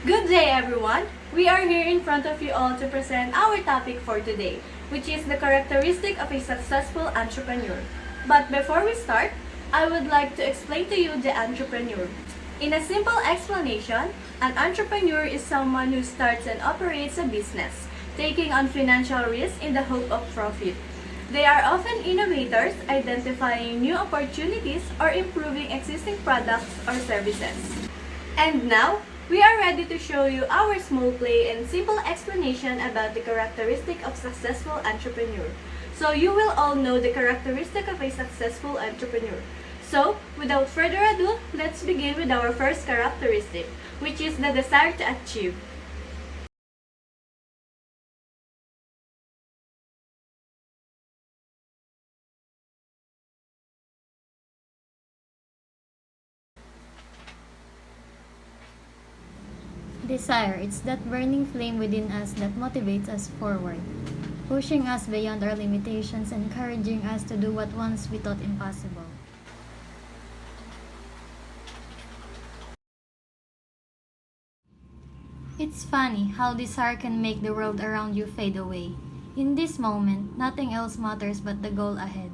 Good day, everyone! We are here in front of you all to present our topic for today, which is the characteristic of a successful entrepreneur. But before we start, I would like to explain to you the entrepreneur. In a simple explanation, an entrepreneur is someone who starts and operates a business, taking on financial risk in the hope of profit. They are often innovators, identifying new opportunities or improving existing products or services. And now, we are ready to show you our small play and simple explanation about the characteristic of successful entrepreneur. So you will all know the characteristic of a successful entrepreneur. So, without further ado, let's begin with our first characteristic, which is the desire to achieve. Desire, it's that burning flame within us that motivates us forward, pushing us beyond our limitations, encouraging us to do what once we thought impossible. It's funny how desire can make the world around you fade away. In this moment, nothing else matters but the goal ahead.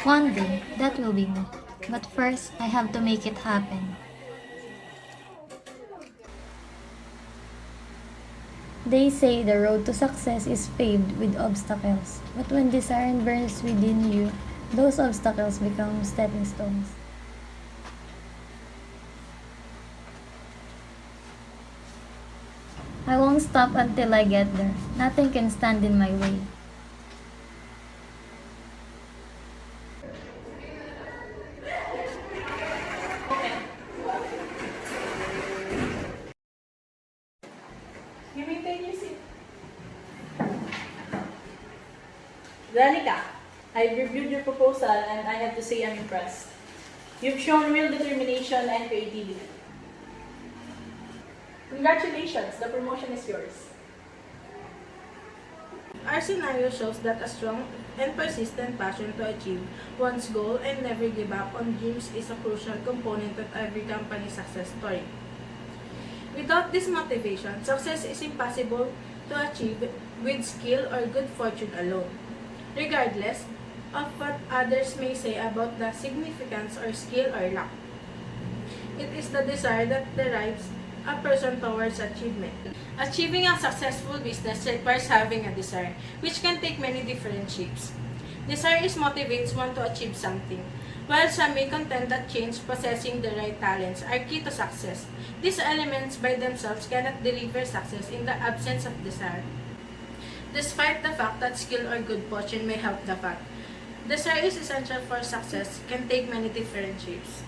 One day, that will be me. But first, I have to make it happen. They say the road to success is paved with obstacles, but when desire burns within you, those obstacles become stepping stones. I won't stop until I get there. Nothing can stand in my way. You may take your seat. Danica, I've reviewed your proposal and I have to say I'm impressed. You've shown real determination and creativity. Congratulations, the promotion is yours. Our scenario shows that a strong and persistent passion to achieve one's goal and never give up on dreams is a crucial component of every company's success story. Without this motivation, success is impossible to achieve with skill or good fortune alone, regardless of what others may say about the significance or skill or luck. It is the desire that drives a person towards achievement. Achieving a successful business requires having a desire, which can take many different shapes. Desire is motivates one to achieve something. While some may contend that change possessing the right talents are key to success, these elements by themselves cannot deliver success in the absence of desire. Despite the fact that skill or good fortune may help the path, desire is essential for success can take many different shapes.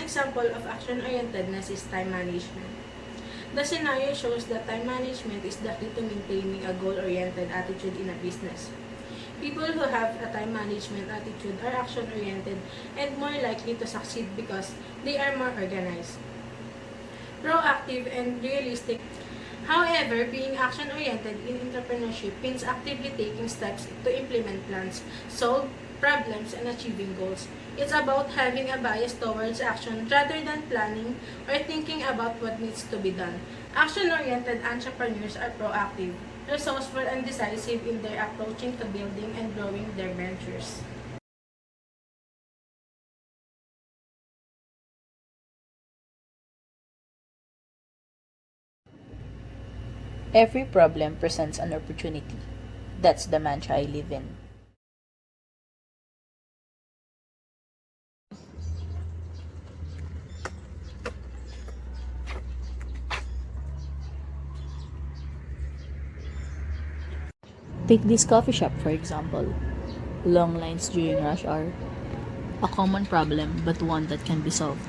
example of action-orientedness is time management. The scenario shows that time management is the key to maintaining a goal-oriented attitude in a business. People who have a time management attitude are action-oriented and more likely to succeed because they are more organized, proactive, and realistic. However, being action-oriented in entrepreneurship means actively taking steps to implement plans, solve problems, and achieving goals. It's about having a bias towards action rather than planning or thinking about what needs to be done. Action-oriented entrepreneurs are proactive, resourceful, and decisive in their approaching to building and growing their ventures. Every problem presents an opportunity. That's the mantra I live in. Take this coffee shop, for example. Long lines during rush hour. A common problem, but one that can be solved.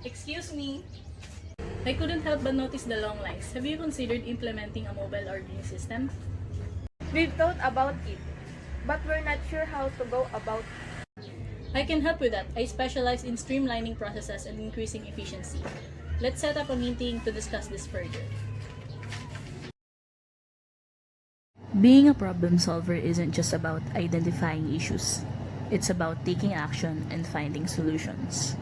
Excuse me. I couldn't help but notice the long lines. Have you considered implementing a mobile ordering system? We've thought about it, but we're not sure how to go about it. I can help with that. I specialize in streamlining processes and increasing efficiency. Let's set up a meeting to discuss this further. Being a problem solver isn't just about identifying issues. It's about taking action and finding solutions.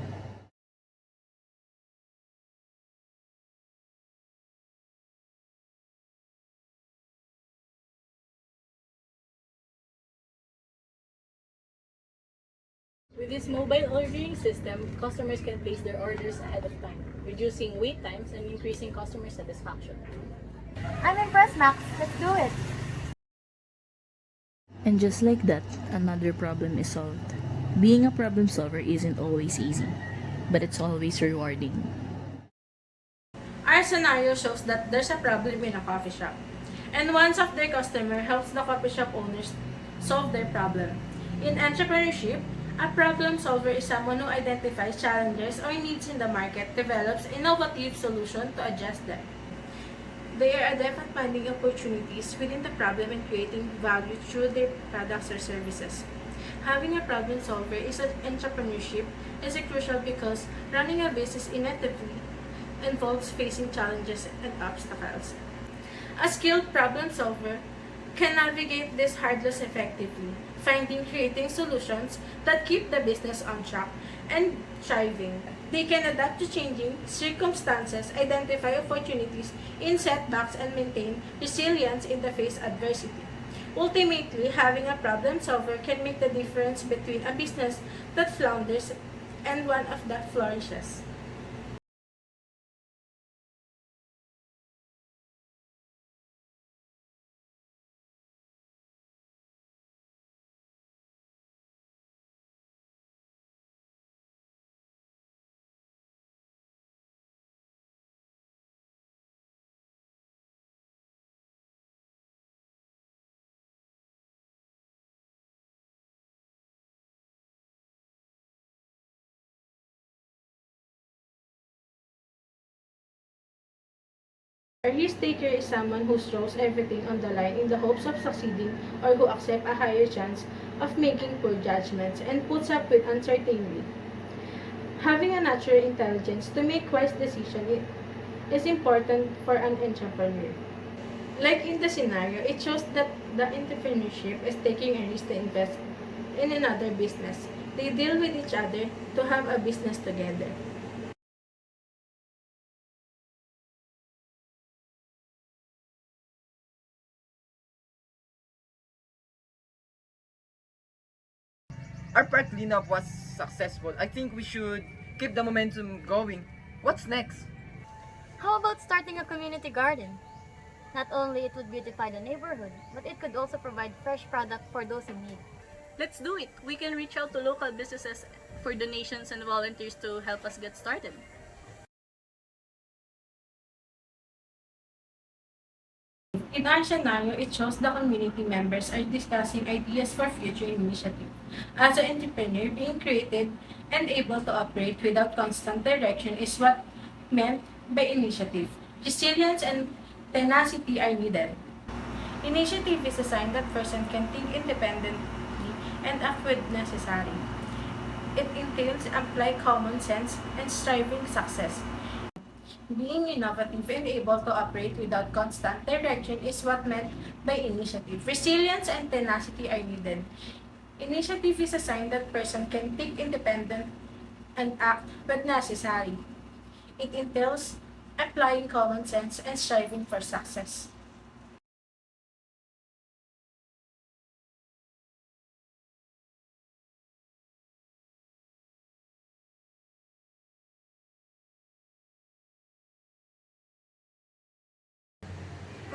With this mobile ordering system, customers can place their orders ahead of time, reducing wait times and increasing customer satisfaction. I'm impressed, Max. Let's do it. And just like that, another problem is solved. Being a problem solver isn't always easy, but it's always rewarding. Our scenario shows that there's a problem in a coffee shop, and one of their customer helps the coffee shop owners solve their problem. In entrepreneurship, a problem solver is someone who identifies challenges or needs in the market, develops innovative solutions to address them. They are adept at finding opportunities within the problem and creating value through their products or services. Having a problem solver is an entrepreneurship is crucial because running a business inevitably involves facing challenges and obstacles. A skilled problem solver can navigate these hurdles effectively, creating solutions that keep the business on track and thriving. They can adapt to changing circumstances, identify opportunities in setbacks, and maintain resilience in the face of adversity. Ultimately, having a problem solver can make the difference between a business that flounders and one of that flourishes. A risk-taker is someone who throws everything on the line in the hopes of succeeding or who accepts a higher chance of making poor judgments and puts up with uncertainty. Having a natural intelligence to make wise decisions is important for an entrepreneur. Like in the scenario, it shows that the entrepreneurship is taking a risk to invest in another business. They deal with each other to have a business together. Our park cleanup was successful. I think we should keep the momentum going. What's next? How about starting a community garden? Not only it would beautify the neighborhood, but it could also provide fresh product for those in need. Let's do it! We can reach out to local businesses for donations and volunteers to help us get started. In our scenario, it shows the community members are discussing ideas for future initiative. As an entrepreneur, being creative and able to operate without constant direction is what meant by initiative. Resilience and tenacity are needed. Initiative is a sign that person can think independently and act when necessary. It entails apply common sense and striving success. Being innovative and able to operate without constant direction is what meant by initiative. Resilience and tenacity are needed. Initiative is a sign that person can think independent and act when necessary. It entails applying common sense and striving for success.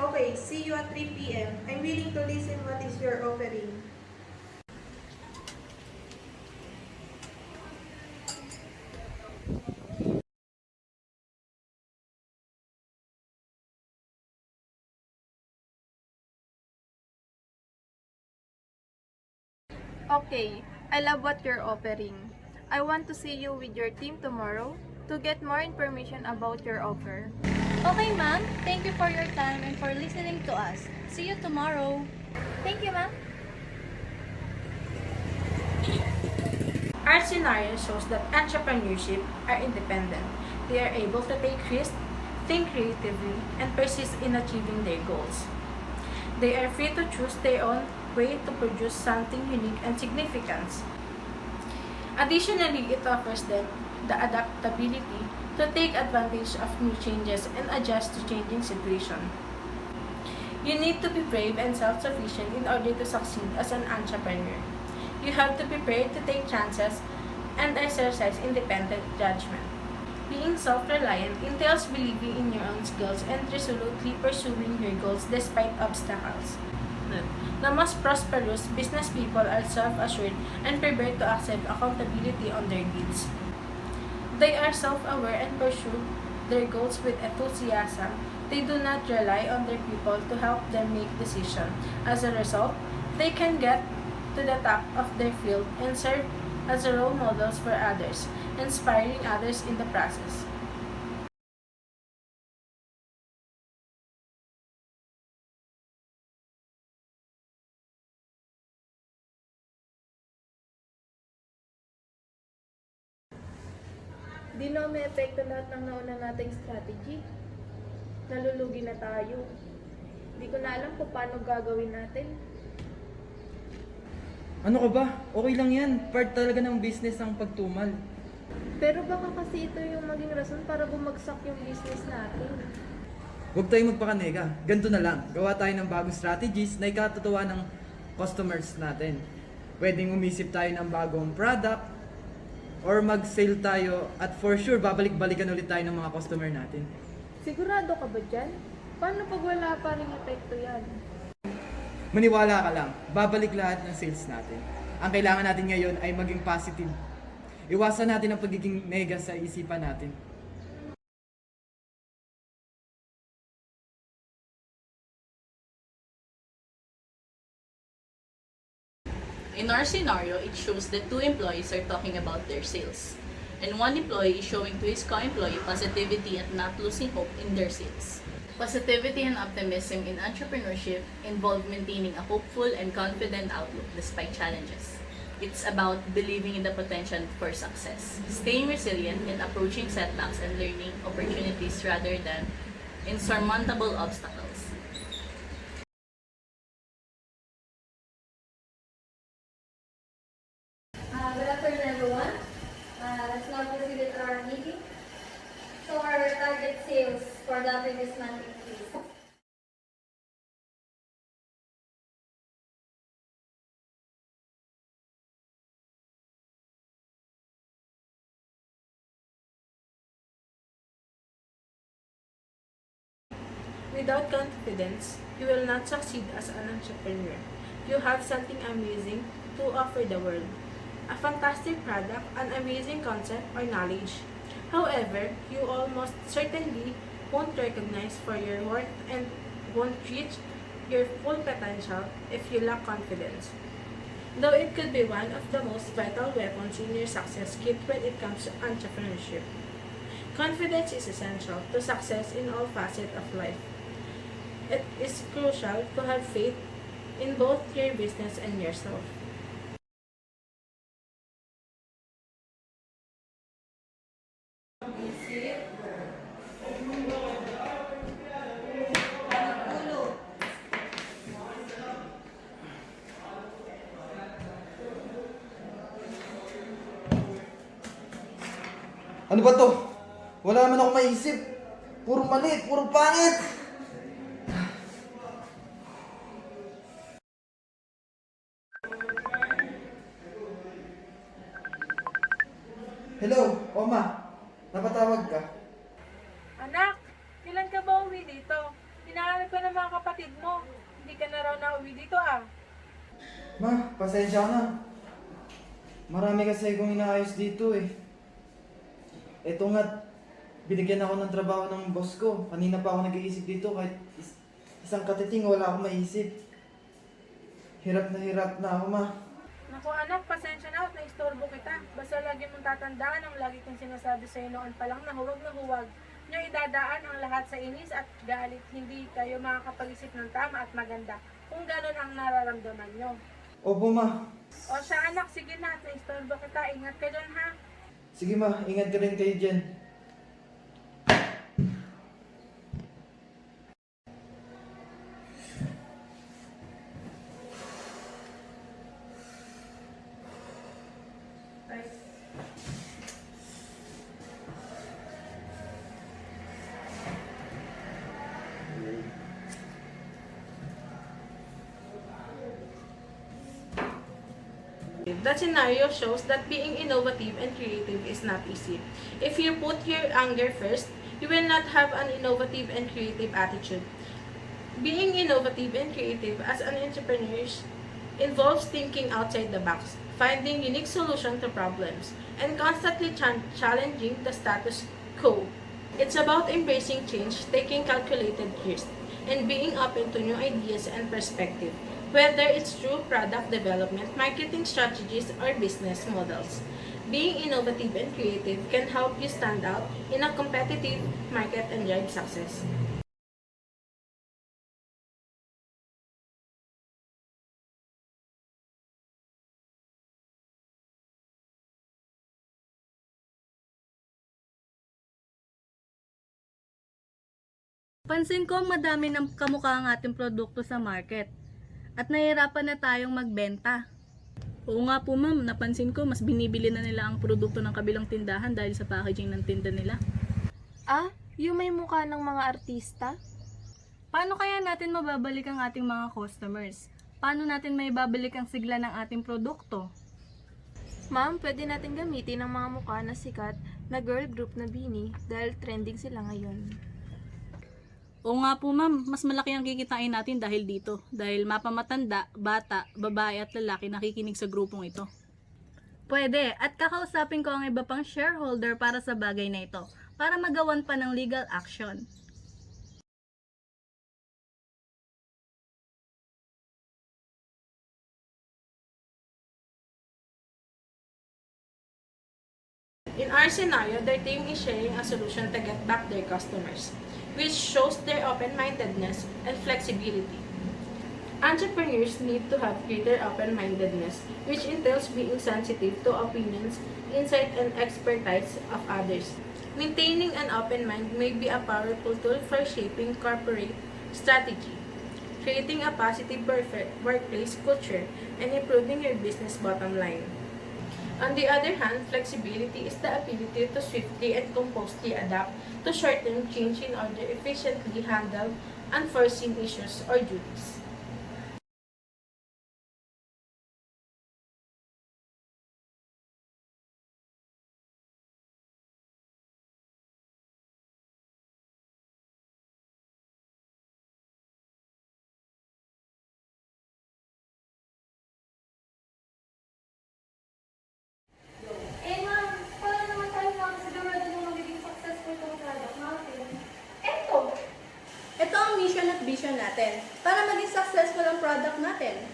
Okay, see you at 3 p.m. I'm willing to listen what is your offering. Okay, I love what you're offering. I want to see you with your team tomorrow to get more information about your offer. Okay, ma'am. Thank you for your time and for listening to us. See you tomorrow. Thank you, ma'am. Our scenario shows that entrepreneurship are independent. They are able to take risks, think creatively, and persist in achieving their goals. They are free to choose their own way to produce something unique and significant. Additionally, it offers them the adaptability to take advantage of new changes and adjust to changing situations. You need to be brave and self-sufficient in order to succeed as an entrepreneur. You have to be prepared to take chances and exercise independent judgment. Being self-reliant entails believing in your own skills and resolutely pursuing your goals despite obstacles. The most prosperous business people are self-assured and prepared to accept accountability on their needs. They are self-aware and pursue their goals with enthusiasm. They do not rely on their people to help them make decisions. As a result, they can get to the top of their field and serve as role models for others, inspiring others in the process. Di na may epekto lahat ng nauna nating strategy. Nalulugi na tayo. Di ko na alam kung paano gagawin natin. Ano ka ba? Okay lang yan. Part talaga ng business ang pagtumal. Pero baka kasi ito yung maging rason para bumagsak yung business natin. Huwag tayong magpakanega. Ganito na lang. Gawa tayo ng bagong strategies na ikatutuwa ng customers natin. Pwedeng umisip tayo ng bagong product or mag-sale tayo at for sure babalik-balikan ulit tayo ng mga customer natin. Sigurado ka ba dyan? Paano pag wala pa rin epekto yan? Maniwala ka lang, babalik lahat ng sales natin. Ang kailangan natin ngayon ay maging positive. Iwasan natin ang pagiging nega sa isipan natin. In our scenario, it shows that two employees are talking about their sales. And one employee is showing to his co-employee positivity and not losing hope in their sales. Positivity and optimism in entrepreneurship involve maintaining a hopeful and confident outlook despite challenges. It's about believing in the potential for success, staying resilient and approaching setbacks and learning opportunities rather than insurmountable obstacles. Good afternoon, everyone. Let's now proceed with our meeting. So our target sales for the previous month increased. Without confidence, you will not succeed as an entrepreneur. You have something amazing to offer the world. A fantastic product, an amazing concept or knowledge. However, you almost certainly won't recognize for your worth and won't reach your full potential if you lack confidence. Though it could be one of the most vital weapons in your success kit when it comes to entrepreneurship. Confidence is essential to success in all facets of life. It is crucial to have faith in both your business and yourself. Ano ba to? Wala naman ako maisip. Puro mali, puro pangit. Hello, Oma. Napatawag ka? Anak, kailan ka ba uwi dito? Hinahanap ka ng mga kapatid mo. Hindi ka na raw nauwi dito ah. Ma, pasensya ka na. Marami kasi akong inaayos dito eh. Eto nga, binigyan ako ng trabaho ng boss ko. Kanina pa ako nag-iisip dito kahit isang katiting wala akong maisip. Hirap na ako, ma. Naku anak, pasensya na at naistorbo kita. Basta lagi mong tatandaan ang lagi kong sinasabi sa'yo noon pa lang na huwag nyo idadaan ang lahat sa inis at galit. Hindi kayo makakapag-isip ng tama at maganda kung gano'n ang nararamdaman nyo. Opo, ma. O siya anak, sige na at naistorbo kita. Ingat ka dyan ha. Sige, ma. Ingat ka rin kayo dyan. That scenario shows that being innovative and creative is not easy. If you put your anger first, you will not have an innovative and creative attitude. Being innovative and creative as an entrepreneur involves thinking outside the box, finding unique solutions to problems, and constantly challenging the status quo. It's about embracing change, taking calculated risks, and being open to new ideas and perspectives. Whether it's through product development, marketing strategies, or business models. Being innovative and creative can help you stand out in a competitive market and drive success. Pansin ko madami ng kamukha ang ating produkto sa market at nahihirapan na tayong magbenta. Oo nga po ma'am, napansin ko mas binibili na nila ang produkto ng kabilang tindahan dahil sa packaging ng tinda nila. Ah, yung may mukha ng mga artista? Paano kaya natin mababalik ang ating mga customers? Paano natin may babalik ang sigla ng ating produkto? Ma'am, pwede natin gamitin ang mga mukha na sikat na girl group na Bini dahil trending sila ngayon. Oo nga po ma'am, mas malaki ang kikitain natin dahil dito. Dahil mapamatanda, bata, babae at lalaki nakikinig sa grupong ito. Pwede, at kakausapin ko ang iba pang shareholder para sa bagay na ito, para magawan pa ng legal action. In our scenario, their team is sharing a solution to get back their customers, which shows their open-mindedness and flexibility. Entrepreneurs need to have greater open-mindedness, which entails being sensitive to opinions, insight, and expertise of others. Maintaining an open mind may be a powerful tool for shaping corporate strategy, creating a positive workplace culture, and improving your business bottom line. On the other hand, flexibility is the ability to swiftly and composedly adapt to short-term change in order to efficiently handle unforeseen issues or duties. Eh ma'am, paano naman tayo makasigurado na magiging successful itong product natin? Ito ang mission at vision natin. Para maging successful successful ang product natin.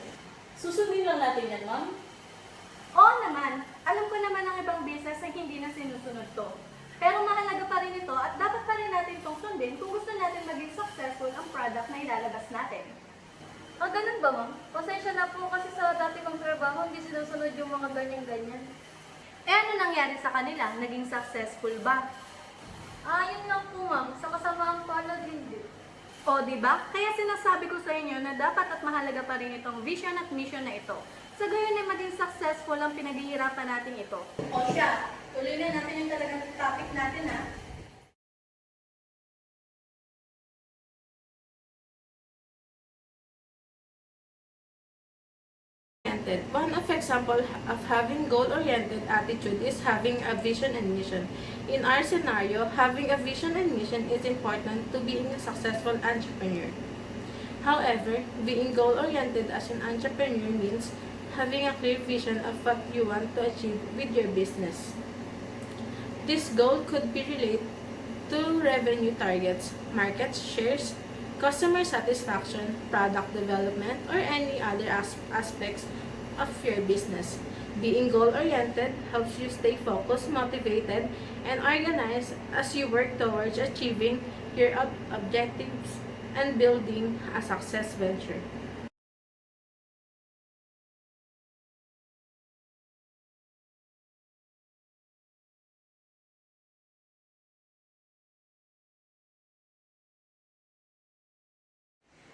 Susundin lang natin yan, ma'am. Oo naman, alam ko naman ang ibang business na hindi na sinusunod to. Pero mahalaga pa rin ito at dapat pa rin natin itong sundin kung gusto natin maging successful ang product na ilalabas natin. Ganun ba, ma'am? Pasensya na po kasi sa dati kong trabaho, hindi sinusunod yung mga ganyan-ganyan. Ano nangyari sa kanila? Naging successful ba? Yun lang po, ma'am. Sa kasamaang palad, hindi. O, di ba? Kaya sinasabi ko sa inyo na dapat at mahalaga pa rin itong vision at mission na ito. Sa gayon ay maging successful ang pinaghihirapan natin ito. O siya, tuloy na natin yung talagang topic natin, ha? One of example of having goal-oriented attitude is having a vision and mission. In our scenario, having a vision and mission is important to being a successful entrepreneur. However, being goal-oriented as an entrepreneur means having a clear vision of what you want to achieve with your business. This goal could be related to revenue targets, market shares, customer satisfaction, product development, or any other aspects of your business. Being goal-oriented helps you stay focused, motivated, and organized as you work towards achieving your objectives and building a success venture.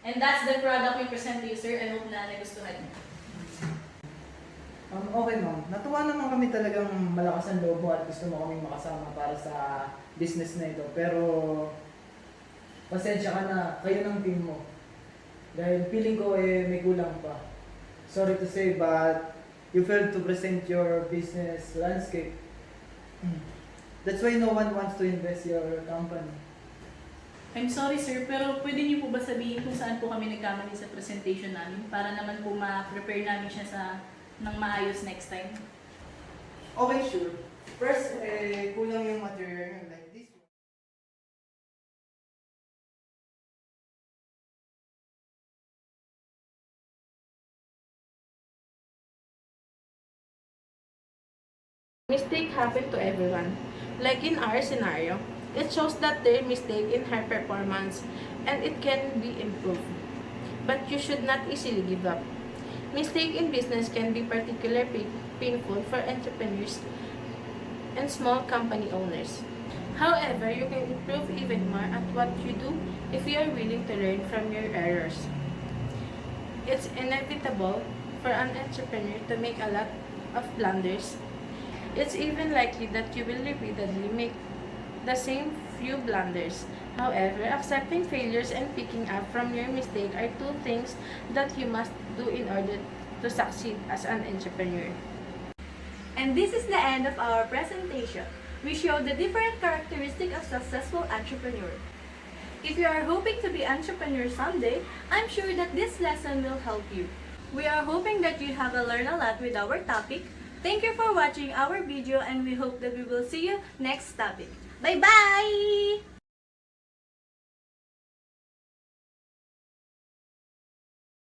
And that's the product we present to you, sir. I hope na nagustuhan niyo. Okay ma'am, natuwa naman kami talagang malakas ang loob mo at gusto mo kaming makasama para sa business na ito. Pero, pasensya ka na, kayo ng team mo. Dahil feeling ko may kulang pa. Sorry to say, but you failed to present your business landscape. That's why no one wants to invest your company. I'm sorry, sir, pero pwede niyo po ba sabihin kung saan po kami nagkamali sa presentation namin para naman po ma-prepare namin siya ng maayos next time? Okay, sure. First, kulang yung material like this one. Mistake happen to everyone. Like in our scenario, it shows that there is mistake in her performance and it can be improved. But you should not easily give up. Mistake in business can be particularly painful for entrepreneurs and small company owners. However, you can improve even more at what you do if you are willing to learn from your errors. It's inevitable for an entrepreneur to make a lot of blunders. It's even likely that you will repeatedly make the same few blunders. However, accepting failures and picking up from your mistake are two things that you must do in order to succeed as an entrepreneur. And this is the end of our presentation. We showed the different characteristics of successful entrepreneur. If you are hoping to be entrepreneur someday, I'm sure that this lesson will help you. We are hoping that you have learned a lot with our topic. Thank you for watching our video and we hope that we will see you next topic. Bye-bye!